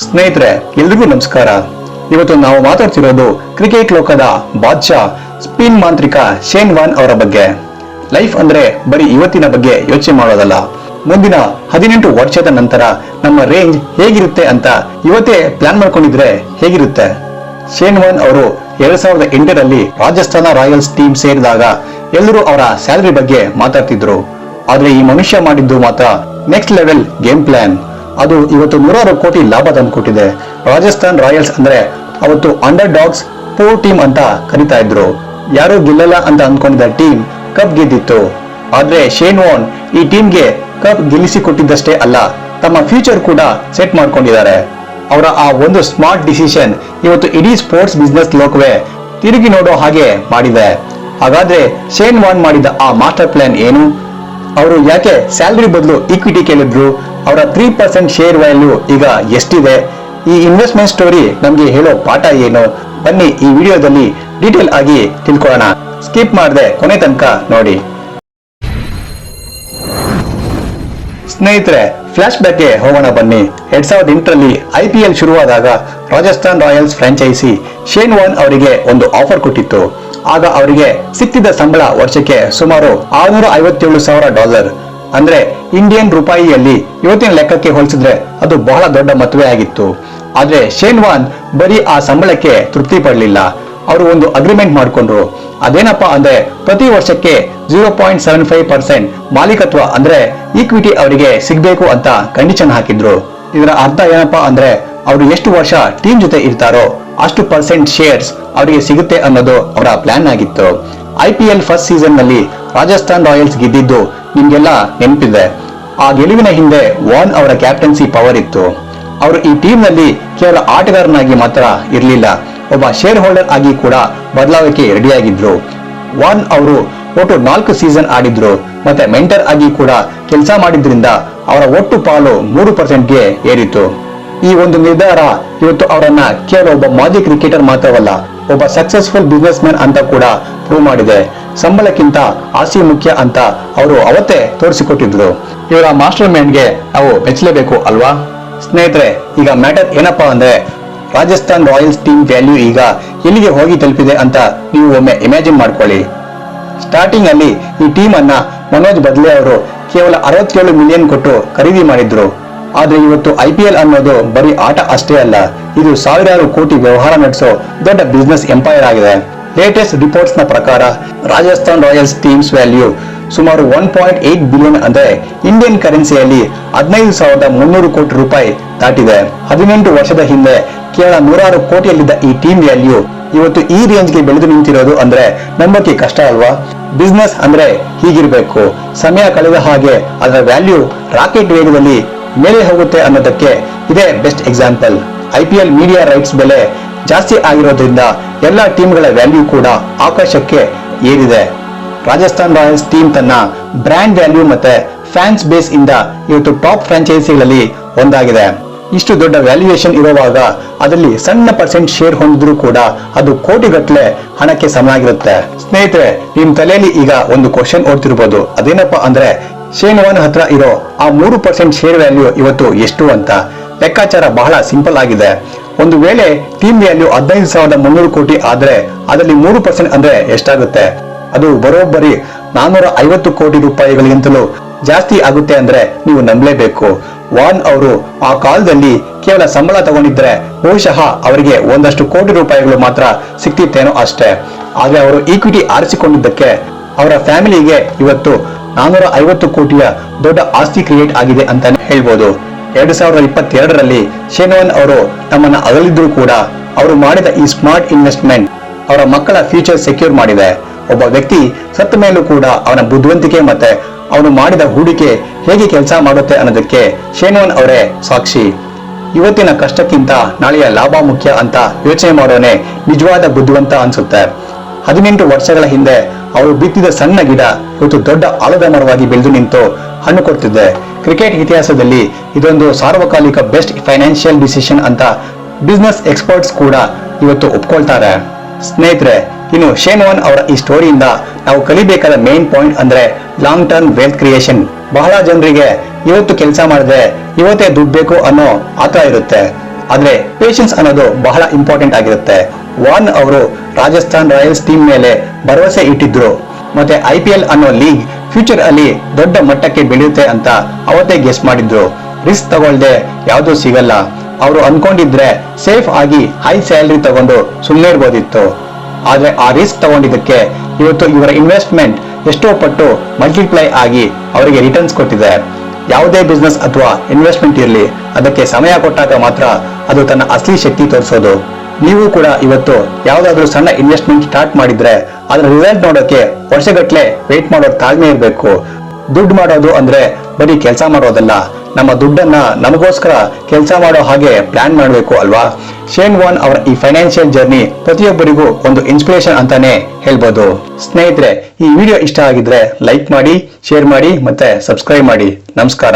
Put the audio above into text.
ಸ್ನೇಹಿತರೆ, ಎಲ್ರಿಗೂ ನಮಸ್ಕಾರ. ಇವತ್ತು ನಾವು ಮಾತಾಡ್ತಿರೋದು ಕ್ರಿಕೆಟ್ ಲೋಕದ ಬಾದ್ಶಾ, ಸ್ಪಿನ್ ಮಾಂತ್ರಿಕ ಶೇನ್ ವಾರ್ನ್ ಅವರ ಬಗ್ಗೆ. ಲೈಫ್ ಅಂದ್ರೆ ಬರೀ ಇವತ್ತಿನ ಬಗ್ಗೆ ಯೋಚನೆ ಮಾಡೋದಲ್ಲ, ಮುಂದಿನ 18 ವರ್ಷದ ನಂತರ ನಮ್ಮ ರೇಂಜ್ ಹೇಗಿರುತ್ತೆ ಅಂತ ಇವತ್ತೇ ಪ್ಲಾನ್ ಮಾಡ್ಕೊಂಡಿದ್ರೆ ಹೇಗಿರುತ್ತೆ. ಶೇನ್ ವಾರ್ನ್ ಅವರು 2008ರಲ್ಲಿ ರಾಜಸ್ಥಾನ ರಾಯಲ್ಸ್ ಟೀಮ್ ಸೇರಿದಾಗ ಎಲ್ಲರೂ ಅವರ ಸ್ಯಾಲರಿ ಬಗ್ಗೆ ಮಾತಾಡ್ತಿದ್ರು. ಆದ್ರೆ ಈ ಮನುಷ್ಯ ಮಾಡಿದ್ದು ಮಾತ್ರ ನೆಕ್ಸ್ಟ್ ಲೆವೆಲ್ ಗೇಮ್ ಪ್ಲಾನ್. ಅದು ಇವತ್ತು 100 ಕೋಟಿ ಲಾಭ ತಂದುಕೊಟ್ಟಿದೆ. ರಾಜಸ್ಥಾನ್ ರಾಯಲ್ಸ್ ಅಂದ್ರೆ ಅವತ್ತು ಅಂಡರ್ ಡಾಗ್ಸ್ ಪೂರ್ ಟೀಮ್ ಅಂತ ಕರೀತಾ ಇದ್ರು. ಯಾರು ಗೆಲ್ಲಲ್ಲ ಅಂತ ಅನ್ಕೊಂಡಿದ್ದ ಟೀಮ್ ಕಪ್ ಗೆದ್ದಿತ್ತು. ಆದ್ರೆ ಶೇನ್ ವಾರ್ನ್ ಈ ಟೀಮ್ಗೆ ಕಪ್ ಗೆಲ್ಲಿಸಿಕೊಟ್ಟಿದ್ದಷ್ಟೇ ಅಲ್ಲ, ತಮ್ಮ ಫ್ಯೂಚರ್ ಕೂಡ ಸೆಟ್ ಮಾಡ್ಕೊಂಡಿದ್ದಾರೆ. ಅವರ ಆ ಒಂದು ಸ್ಮಾರ್ಟ್ ಡಿಸಿಷನ್ ಇವತ್ತು ಇಡೀ ಸ್ಪೋರ್ಟ್ಸ್ ಬಿಸ್ನೆಸ್ ಲೋಕವೇ ತಿರುಗಿ ನೋಡೋ ಹಾಗೆ ಮಾಡಿದೆ. ಹಾಗಾದ್ರೆ ಶೇನ್ ವಾರ್ನ್ ಮಾಡಿದ ಆ ಮಾಸ್ಟರ್ ಪ್ಲಾನ್ ಏನು? ಅವರು ಯಾಕೆ ಸ್ಯಾಲರಿ ಬದಲು ಈಕ್ವಿಟಿ ಕೇಳಿದ್ರು? ಅವರ 3% ಶೇರ್ ವ್ಯಾಲ್ಯೂ ಈಗ ಎಷ್ಟಿದೆ? ಈ ಇನ್ವೆಸ್ಟ್ಮೆಂಟ್ ಸ್ಟೋರಿ ನಮ್ಗೆ ಹೇಳೋ ಪಾಠ ಏನು? ಬನ್ನಿ ಈ ವಿಡಿಯೋದಲ್ಲಿ ಡೀಟೇಲ್ ಆಗಿ ತಿಳ್ಕೊಳ್ಳೋಣ. ಸ್ಕಿಪ್ ಮಾಡದೆ ಕೊನೆ ತನಕ ನೋಡಿ. ಸ್ನೇಹಿತರೆ, ಫ್ಲಾಶ್ ಬ್ಯಾಕ್ಗೆ ಹೋಗೋಣ ಬನ್ನಿ. 2008ರಲ್ಲಿ IPL ಶುರುವಾದಾಗ Rajasthan Royals franchise Shane Warne ಅವರಿಗೆ ಒಂದು ಆಫರ್ ಕೊಟ್ಟಿತ್ತು. ಆಗ ಅವರಿಗೆ ಸಿಕ್ತಿದ್ದ ಸಂಬಳ ವರ್ಷಕ್ಕೆ ಸುಮಾರು $657,000. ಅಂದ್ರೆ ಇಂಡಿಯನ್ ರೂಪಾಯಿಯಲ್ಲಿ ಇವತ್ತಿನ ಲೆಕ್ಕಕ್ಕೆ ಹೋಲಿಸಿದ್ರೆ ಅದು ಬಹಳ ದೊಡ್ಡ ಮೊತ್ತವೇ ಆಗಿತ್ತು. ಆದ್ರೆ ಶೇನ್ ವಾರ್ನ್ ಬರೀ ಆ ಸಂಬಳಕ್ಕೆ ತೃಪ್ತಿ ಪಡಲಿಲ್ಲ. ಅವರು ಒಂದು ಅಗ್ರಿಮೆಂಟ್ ಮಾಡ್ಕೊಂಡ್ರು. ಅದೇನಪ್ಪಾ ಅಂದ್ರೆ ಪ್ರತಿ ವರ್ಷಕ್ಕೆ 0.75% ಮಾಲೀಕತ್ವ ಅಂದ್ರೆ ಈಕ್ವಿಟಿ ಅವರಿಗೆ ಸಿಗ್ಬೇಕು ಅಂತ ಕಂಡೀಷನ್ ಹಾಕಿದ್ರು. ಇದರ ಅರ್ಥ ಏನಪ್ಪಾ ಅಂದ್ರೆ ಅವರು ಎಷ್ಟು ವರ್ಷ ಟೀಮ್ ಜೊತೆ ಇರ್ತಾರೋ ಅಷ್ಟು % ಶೇರ್ಸ್ ಅವರಿಗೆ ಸಿಗುತ್ತೆ ಅನ್ನೋದು ಅವರ ಪ್ಲಾನ್ ಆಗಿತ್ತು. IPL ಫಸ್ಟ್ ಸೀಸನ್ ನಲ್ಲಿ ರಾಜಸ್ಥಾನ್ ರಾಯಲ್ಸ್ ಗೆದ್ದಿದ್ದು ನಿಮ್ಗೆಲ್ಲ ನೆನಪಿದೆ. ಆ ಗೆಲುವಿನ ಹಿಂದೆ ವಾರ್ನ್ ಅವರ ಕ್ಯಾಪ್ಟನ್ಸಿ ಪವರ್ ಇತ್ತು. ಅವರು ಈ ಟೀಮ್ ನಲ್ಲಿ ಕೇವಲ ಆಟಗಾರನಾಗಿ ಮಾತ್ರ ಇರಲಿಲ್ಲ, ಒಬ್ಬ ಶೇರ್ ಹೋಲ್ಡರ್ ಆಗಿ ಕೂಡ ಬದಲಾವಣೆಗೆ ರೆಡಿಯಾಗಿದ್ರು. ವಾರ್ನ್ ಅವರು ಒಟ್ಟು 4 ಸೀಸನ್ ಆಡಿದ್ರು ಮತ್ತೆ ಮೆಂಟರ್ ಆಗಿ ಕೂಡ ಕೆಲಸ ಮಾಡಿದ್ರಿಂದ ಅವರ ಒಟ್ಟು ಪಾಲು 3%ಗೆ ಏರಿತು. ಈ ಒಂದು ನಿರ್ಧಾರ ಇವತ್ತು ಅವರನ್ನ ಕೇವಲ ಒಬ್ಬ ಮಾಜಿ ಕ್ರಿಕೆಟರ್ ಮಾತ್ರವಲ್ಲ, ಒಬ್ಬ ಸಕ್ಸಸ್ಫುಲ್ ಬಿಸ್ನೆಸ್ ಮ್ಯಾನ್ ಅಂತ ಕೂಡ ಪ್ರೂವ್ ಮಾಡಿದೆ. ಸಂಬಳಕ್ಕಿಂತ ಆಸೆ ಮುಖ್ಯ ಅಂತ ಅವರು ಅವತ್ತೇ ತೋರಿಸಿಕೊಟ್ಟಿದ್ರು. ಇವರ ಮಾಸ್ಟರ್ ಮೈಂಡ್ಗೆ ನಾವು ಮೆಚ್ಚಲೇಬೇಕು ಅಲ್ವಾ? ಸ್ನೇಹಿತರೆ, ಈಗ ಮ್ಯಾಟರ್ ಏನಪ್ಪಾ ಅಂದ್ರೆ ರಾಜಸ್ಥಾನ್ ರಾಯಲ್ಸ್ ಟೀಮ್ ವ್ಯಾಲ್ಯೂ ಈಗ ಎಲ್ಲಿಗೆ ಹೋಗಿ ತಲುಪಿದೆ ಅಂತ ನೀವು ಒಮ್ಮೆ ಇಮ್ಯಾಜಿನ್ ಮಾಡ್ಕೊಳ್ಳಿ. ಸ್ಟಾರ್ಟಿಂಗ್ ಅಲ್ಲಿ ಈ ಟೀಮ್ ಅನ್ನ ಮನೋಜ್ ಬದ್ಲೆ ಅವರು ಕೇವಲ 67 ಮಿಲಿಯನ್ ಕೊಟ್ಟು ಖರೀದಿ ಮಾಡಿದ್ರು. ಆದ್ರೆ ಇವತ್ತು IPL ಅನ್ನೋದು ಬರೀ ಆಟ ಅಷ್ಟೇ ಅಲ್ಲ, ಇದು ಸಾವಿರಾರು ಕೋಟಿ ವ್ಯವಹಾರ ನಡೆಸೋ ದೊಡ್ಡ ಬಿಸ್ನೆಸ್ ಎಂಪೈರ್ ಆಗಿದೆ. ಲೇಟೆಸ್ಟ್ ರಿಪೋರ್ಟ್ಸ್ ನ ಪ್ರಕಾರ ರಾಜಸ್ಥಾನ್ ರಾಯಲ್ಸ್ ಟೀಮ್ಸ್ ವ್ಯಾಲ್ಯೂ ಸುಮಾರು 1.8 ಬಿಲಿಯನ್ ಅಂದ್ರೆ ಇಂಡಿಯನ್ ಕರೆನ್ಸಿಯಲ್ಲಿ 15,300 ಕೋಟಿ ರೂಪಾಯಿ ದಾಟಿದೆ. 18 ವರ್ಷದ ಹಿಂದೆ ಕೇವಲ 106 ಕೋಟಿಯಲ್ಲಿದ್ದ ಈ ಟೀಮ್ ವ್ಯಾಲ್ಯೂ ಇವತ್ತು ಈ ರೇಂಜ್ಗೆ ಬೆಳೆದು ನಿಂತಿರೋದು ಅಂದ್ರೆ ನಂಬಕ್ಕೆ ಕಷ್ಟ ಅಲ್ವಾ? ಬಿಸ್ನೆಸ್ ಅಂದ್ರೆ ಹೀಗಿರ್ಬೇಕು. ಸಮಯ ಕಳೆದ ಹಾಗೆ ಅದರ ವ್ಯಾಲ್ಯೂ ರಾಕೆಟ್ ವೇಗದಲ್ಲಿ ಮೇಲೆ ಹೋಗುತ್ತೆ ಅನ್ನೋದಕ್ಕೆ ಇದೇ best example. IPL media rights ಬೆಲೆ ಜಾಸ್ತಿ ಆಗಿರೋದ್ರಿಂದ ಎಲ್ಲಾ ಟೀಮ್ಗಳ ವ್ಯಾಲ್ಯೂ ಕೂಡ ಆಕಾಶಕ್ಕೆ ಏರಿದೆ. ರಾಜಸ್ಥಾನ್ ರಾಯಲ್ಸ್ ಟೀಮ್ ತನ್ನ ಬ್ರ್ಯಾಂಡ್ ವ್ಯಾಲ್ಯೂ ಮತ್ತೆ ಫ್ಯಾನ್ಸ್ ಬೇಸ್ ಇಂದ ಇವತ್ತು ಟಾಪ್ ಫ್ರಾಂಚೈಸಿಗಳಲ್ಲಿ ಒಂದಾಗಿದೆ. ಇಷ್ಟು ದೊಡ್ಡ ವ್ಯಾಲ್ಯೂಯೇಷನ್ ಇರುವಾಗ ಅದರಲ್ಲಿ ಸಣ್ಣ % ಶೇರ್ ಹೊಂದಿದ್ರು ಕೂಡ ಅದು ಕೋಟಿಗಟ್ಟಲೆ ಹಣಕ್ಕೆ ಸಮನಾಗಿರುತ್ತೆ. ಸ್ನೇಹಿತರೆ, ನಿಮ್ ತಲೆಯಲ್ಲಿ ಈಗ ಒಂದು ಕ್ವಶನ್ ಓಡ್ತಿರ್ಬೋದು. ಅದೇನಪ್ಪಾ ಅಂದ್ರೆ ಶೇನ್ ವಾರ್ನ್ ಹತ್ರ ಇರೋ ಆ 3% ಶೇರ್ ವ್ಯಾಲ್ಯೂ ಇವತ್ತು ಎಷ್ಟು ಅಂತ. ಲೆಕ್ಕಾಚಾರ ಬಹಳ ಸಿಂಪಲ್ ಆಗಿದೆ. ಒಂದು ವೇಳೆ ಟೀಮ್ ವ್ಯಾಲ್ಯೂ 15,300 ಕೋಟಿ ಆದ್ರೆ ಅದರಲ್ಲಿ 3% ಅಂದ್ರೆ ಎಷ್ಟಾಗುತ್ತೆ? ಅದು ಬರೋಬ್ಬರಿ 450 ಕೋಟಿ ರೂಪಾಯಿಗಳಿಗಿಂತಲೂ ಜಾಸ್ತಿ ಆಗುತ್ತೆ ಅಂದ್ರೆ ನೀವು ನಂಬಲೇಬೇಕು. ವಾರ್ನ್ ಅವರು ಆ ಕಾಲದಲ್ಲಿ ಕೇವಲ ಸಂಬಳ ತಗೊಂಡಿದ್ರೆ ಬಹುಶಃ ಅವರಿಗೆ ಒಂದಷ್ಟು ಕೋಟಿ ರೂಪಾಯಿಗಳು ಮಾತ್ರ ಸಿಕ್ತಿತ್ತೇನೋ ಅಷ್ಟೇ. ಆದ್ರೆ ಅವರು ಈಕ್ವಿಟಿ ಆರಿಸಿಕೊಂಡಿದ್ದಕ್ಕೆ ಅವರ ಫ್ಯಾಮಿಲಿಗೆ ಇವತ್ತು 450 ಕೋಟಿಯ ದೊಡ್ಡ ಆಸ್ತಿ ಕ್ರಿಯೇಟ್ ಆಗಿದೆ ಅಂತಾನೆ ಹೇಳ್ಬೋದು. 2022ರಲ್ಲಿ ಶೇನ್ ವಾರ್ನ್ ಅವರು ತಮ್ಮನ್ನ ಅಗಲಿದ್ರು ಕೂಡ ಅವರು ಮಾಡಿದ ಈ ಸ್ಮಾರ್ಟ್ ಇನ್ವೆಸ್ಟ್ಮೆಂಟ್ ಅವರ ಮಕ್ಕಳ ಫ್ಯೂಚರ್ ಸೆಕ್ಯೂರ್ ಮಾಡಿದೆ. ಒಬ್ಬ ವ್ಯಕ್ತಿ ಸತ್ತ ಮೇಲೂ ಕೂಡ ಅವನ ಬುದ್ಧಿವಂತಿಕೆ ಮತ್ತೆ ಅವನು ಮಾಡಿದ ಹೂಡಿಕೆ ಹೇಗೆ ಕೆಲಸ ಮಾಡುತ್ತೆ ಅನ್ನೋದಕ್ಕೆ ಶೇನ್ ವಾರ್ನ್ ಅವರೇ ಸಾಕ್ಷಿ. ಇವತ್ತಿನ ಕಷ್ಟಕ್ಕಿಂತ ನಾಳೆಯ ಲಾಭ ಮುಖ್ಯ ಅಂತ ಯೋಚನೆ ಮಾಡೋನೆ ನಿಜವಾದ ಬುದ್ಧಿವಂತ ಅನ್ಸುತ್ತೆ. 18 ವರ್ಷಗಳ ಹಿಂದೆ ಅವರು ಬಿತ್ತಿದ ಸಣ್ಣ ಗಿಡ ಇವತ್ತು ದೊಡ್ಡ ಆಲದ ಮರವಾಗಿ ಬೆಳೆದು ನಿಂತು ಹಣ್ಣು ಕೊಡ್ತಿದೆ. ಕ್ರಿಕೆಟ್ ಇತಿಹಾಸದಲ್ಲಿ ಇದೊಂದು ಸಾರ್ವಕಾಲಿಕ ಬೆಸ್ಟ್ ಫೈನಾನ್ಷಿಯಲ್ ಡಿಸಿಷನ್ ಅಂತ ಬಿಸ್ನೆಸ್ ಎಕ್ಸ್ಪರ್ಟ್ಸ್ ಕೂಡ ಇವತ್ತು ಒಪ್ಕೊಳ್ತಾರೆ. ಸ್ನೇಹಿತರೆ, ಇನ್ನು ಶೇನ್ ವಾರ್ನ್ ಅವರ ಈ ಸ್ಟೋರಿಯಿಂದ ನಾವು ಕಲಿಬೇಕಾದ ಮೇನ್ ಪಾಯಿಂಟ್ ಅಂದ್ರೆ ಲಾಂಗ್ ಟರ್ಮ್ ವೆಲ್ತ್ ಕ್ರಿಯೇಷನ್. ಬಹಳ ಜನರಿಗೆ ಇವತ್ತು ಕೆಲಸ ಮಾಡಿದ್ರೆ ಇವತ್ತೇ ದುಡ್ಡು ಬೇಕು ಅನ್ನೋ ಆತರ ಇರುತ್ತೆ. ಆದ್ರೆ ಪೇಷನ್ಸ್ ಅನ್ನೋದು ಬಹಳ ಇಂಪಾರ್ಟೆಂಟ್ ಆಗಿರುತ್ತೆ. ವಾರ್ನ್ ಅವರು ರಾಜಸ್ಥಾನ್ ರಾಯಲ್ಸ್ ಟೀಮ್ ಮೇಲೆ ಭರವಸೆ ಇಟ್ಟಿದ್ರು. ಮತ್ತೆ IPL ಅನ್ನೋ ಲೀಗ್ ಫ್ಯೂಚರ್ ಅಲ್ಲಿ ದೊಡ್ಡ ಮಟ್ಟಕ್ಕೆ ಬೆಳೆಯುತ್ತೆ ಅಂತ ಅವತ್ತೇ ಗೆಸ್ ಮಾಡಿದ್ರು. ರಿಸ್ಕ್ ತಗೊಳ್ದೆ ಯಾವ್ದು ಸಿಗಲ್ಲ. ಅವರು ಅನ್ಕೊಂಡಿದ್ರೆ ಸೇಫ್ ಆಗಿ ಹೈ ಸ್ಯಾಲರಿ ತಗೊಂಡು ಸುಮ್ಮನೆ ಇರ್ಬೋದಿತ್ತು. ಆದ್ರೆ ಆ ರಿಸ್ಕ್ ತಗೊಂಡಿದ್ದಕ್ಕೆ ಇವತ್ತು ಇವರ ಇನ್ವೆಸ್ಟ್ಮೆಂಟ್ ಎಷ್ಟೋ ಪಟ್ಟು ಮಲ್ಟಿಪ್ಲೈ ಆಗಿ ಅವರಿಗೆ ರಿಟರ್ನ್ಸ್ ಕೊಟ್ಟಿದೆ. ಯಾವುದೇ ಬಿಸ್ನೆಸ್ ಅಥವಾ ಇನ್ವೆಸ್ಟ್ಮೆಂಟ್ ಇರಲಿ, ಅದಕ್ಕೆ ಸಮಯ ಕೊಟ್ಟಾಗ ಮಾತ್ರ ಅದು ತನ್ನ ಅಸಲಿ ಶಕ್ತಿ ತೋರಿಸೋದು. ನೀವು ಕೂಡ ಇವತ್ತು ಯಾವ್ದಾದ್ರು ಸಣ್ಣ ಇನ್ವೆಸ್ಟ್ಮೆಂಟ್ ಸ್ಟಾರ್ಟ್ ಮಾಡಿದ್ರೆ ಅದರ ರಿಸಲ್ಟ್ ನೋಡೋಕೆ ವರ್ಷಗಟ್ಲೆ ವೇಟ್ ಮಾಡೋ ತಾಳ್ಮೆ ಇರಬೇಕು. ದುಡ್ಡು ಮಾಡೋದು ಅಂದ್ರೆ ಬರೀ ಕೆಲಸ ಮಾಡೋದಲ್ಲ, ನಮ್ಮ ದುಡ್ಡನ್ನ ನಮಗೋಸ್ಕರ ಕೆಲಸ ಮಾಡೋ ಹಾಗೆ ಪ್ಲಾನ್ ಮಾಡಬೇಕು ಅಲ್ವಾ? ಶೇನ್ ವಾರ್ನ್ ಅವರ ಈ ಫೈನಾನ್ಷಿಯಲ್ ಜರ್ನಿ ಪ್ರತಿಯೊಬ್ಬರಿಗೂ ಒಂದು ಇನ್ಸ್ಪಿರೇಷನ್ ಅಂತಾನೆ ಹೇಳ್ಬೋದು. ಸ್ನೇಹಿತರೆ, ಈ ವಿಡಿಯೋ ಇಷ್ಟ ಆಗಿದ್ರೆ ಲೈಕ್ ಮಾಡಿ, ಶೇರ್ ಮಾಡಿ ಮತ್ತೆ ಸಬ್ಸ್ಕ್ರೈಬ್ ಮಾಡಿ. ನಮಸ್ಕಾರ.